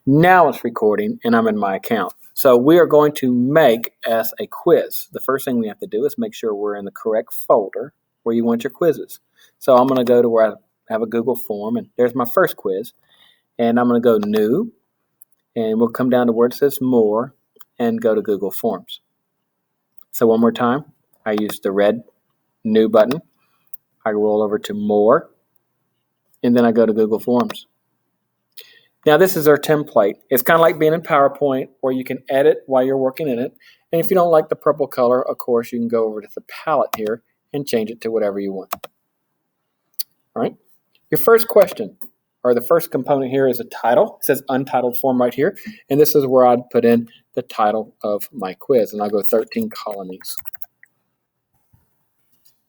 Now it's recording and I'm in my account. So we are going to make as a quiz. The first thing we have to do is make sure we're in the correct folder where you want your quizzes. So I'm going to go to where I have a Google form, and there's my first quiz. And I'm going to go New, and we'll come down to where it says More and go to Google Forms. So one more time, I use the red New button. I roll over to More, and then I go to Google Forms. Now this is our template. It's kind of like being in PowerPoint where you can edit while you're working in it. And if you don't like the purple color, of course, you can go over to the palette here and change it to whatever you want. All right. Your first question, or the first component here, is a title. It says untitled form right here. And this is where I'd put in the title of my quiz. And I'll go 13 colonies.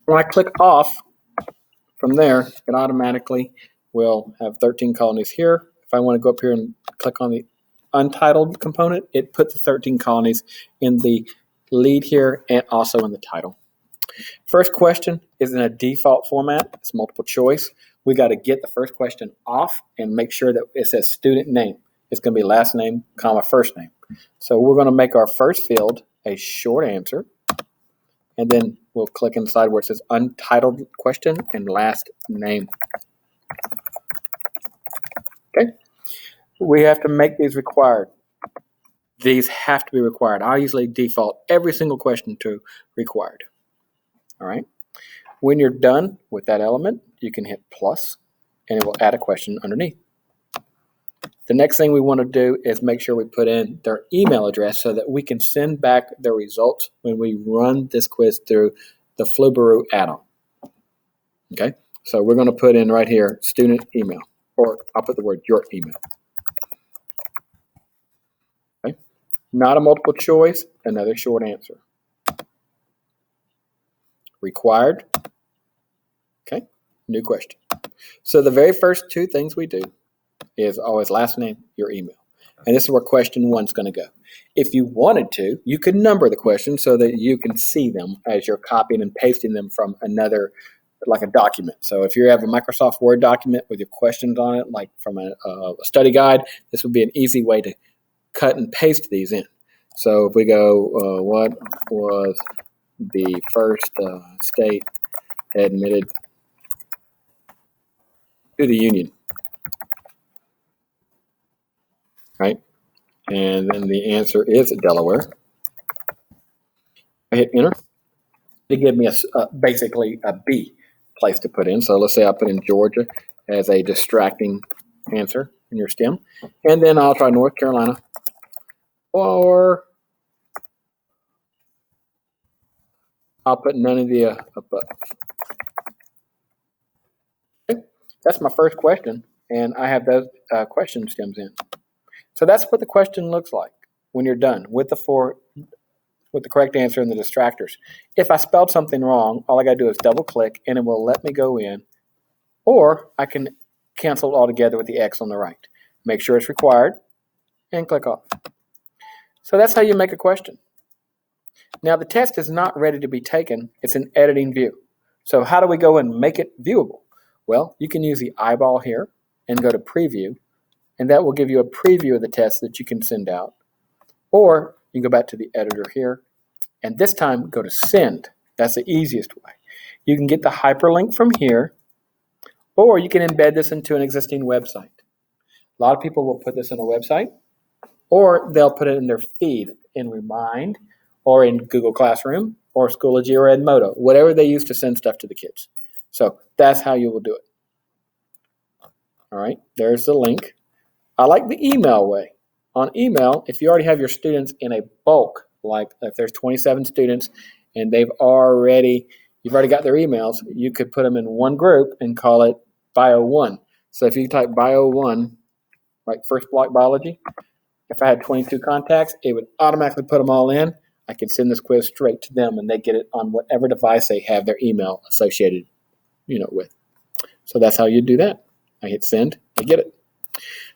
When I click off from there, it automatically will have 13 colonies here. If I want to go up here and click on the untitled component, it puts the 13 colonies in the lead here and also in the title. First question is in a default format. It's multiple choice. We got to get the first question off and make sure that it says student name. It's going to be last name, comma, first name. So we're going to make our first field a short answer, and then we'll click inside where it says untitled question and last name. Okay. We have to make these required. These have to be required. I usually default every single question to required. All right. When you're done with that element, you can hit plus, and it will add a question underneath. The next thing we want to do is make sure we put in their email address so that we can send back their results when we run this quiz through the Flubaroo add-on. Okay. So we're going to put in right here student email, or I'll put the word your email. Okay. Not a multiple choice, another short answer. Required. Okay, new question. So the very first two things we do is always last name, your email. And this is where question one's going to go. If you wanted to, you could number the questions so that you can see them as you're copying and pasting them from another, like a document. So if you have a Microsoft Word document with your questions on it, like from a study guide, this would be an easy way to cut and paste these in. So if we go, what was the first state admitted to the Union, right? And then the answer is Delaware. I hit enter. It gave me basically a B place to put in. So let's say I put in Georgia as a distracting answer in your STEM. And then I'll try North Carolina, or I'll put none of the above. Okay. That's my first question, and I have those question stems in. So that's what the question looks like when you're done with the correct answer and the distractors. If I spelled something wrong, all I got to do is double click, and it will let me go in, or I can cancel it altogether with the X on the right. Make sure it's required, and click off. So that's how you make a question. Now the test is not ready to be taken. It's in editing view. So how do we go and make it viewable? Well, you can use the eyeball here and go to preview, and that will give you a preview of the test that you can send out. Or you can go back to the editor here, and this time go to send. That's the easiest way. You can get the hyperlink from here, or you can embed this into an existing website. A lot of people will put this in a website, or they'll put it in their feed in Remind, or in Google Classroom, or Schoology, or Edmodo, whatever they use to send stuff to the kids. So that's how you will do it. All right, there's the link. I like the email way. On email, if you already have your students in a bulk, like if there's 27 students and you've already got their emails, you could put them in one group and call it Bio 1. So if you type Bio 1, like first block biology, if I had 22 contacts, it would automatically put them all in. I could send this quiz straight to them, and they get it on whatever device they have their email associated, with. So that's how you do that. I hit send, I get it.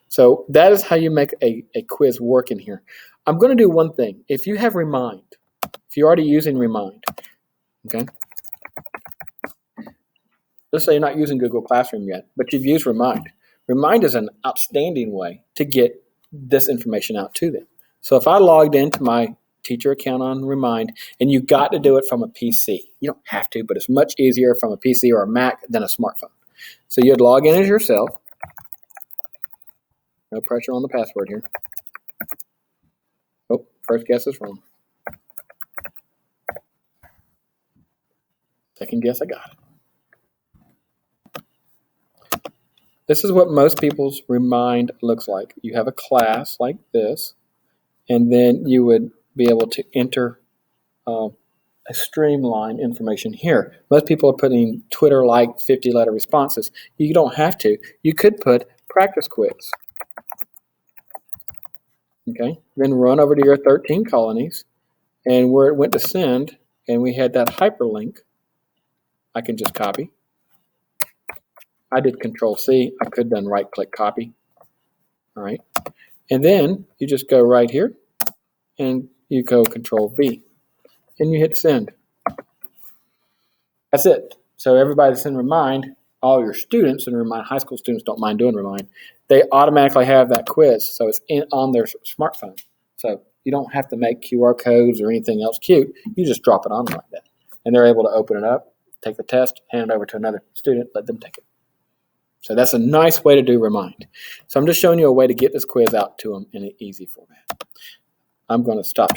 So that is how you make a quiz work in here. I'm going to do one thing. If you have Remind, if you're already using Remind, okay, let's say you're not using Google Classroom yet, but you've used Remind. Remind is an outstanding way to get this information out to them. So if I logged into my teacher account on Remind, and you got to do it from a PC. You don't have to, but it's much easier from a PC or a Mac than a smartphone. So you'd log in as yourself. No pressure on the password here. Oh, first guess is wrong. Second guess, I got it. This is what most people's Remind looks like. You have a class like this, and then you would be able to enter a streamline information here. Most people are putting Twitter-like 50-letter responses. You don't have to. You could put practice quiz. Okay, then run over to your 13 colonies, and where it went to send, and we had that hyperlink, I can just copy. I did Control-C. I could have done right-click copy. All right, and then you just go right here, and you go Control-V, and you hit send. That's it. So everybody that's in Remind, all your students in Remind, high school students don't mind doing Remind, they automatically have that quiz, so it's on their smartphone. So you don't have to make QR codes or anything else cute. You just drop it on like that. And they're able to open it up, take the test, hand it over to another student, let them take it. So that's a nice way to do Remind. So I'm just showing you a way to get this quiz out to them in an easy format. I'm going to stop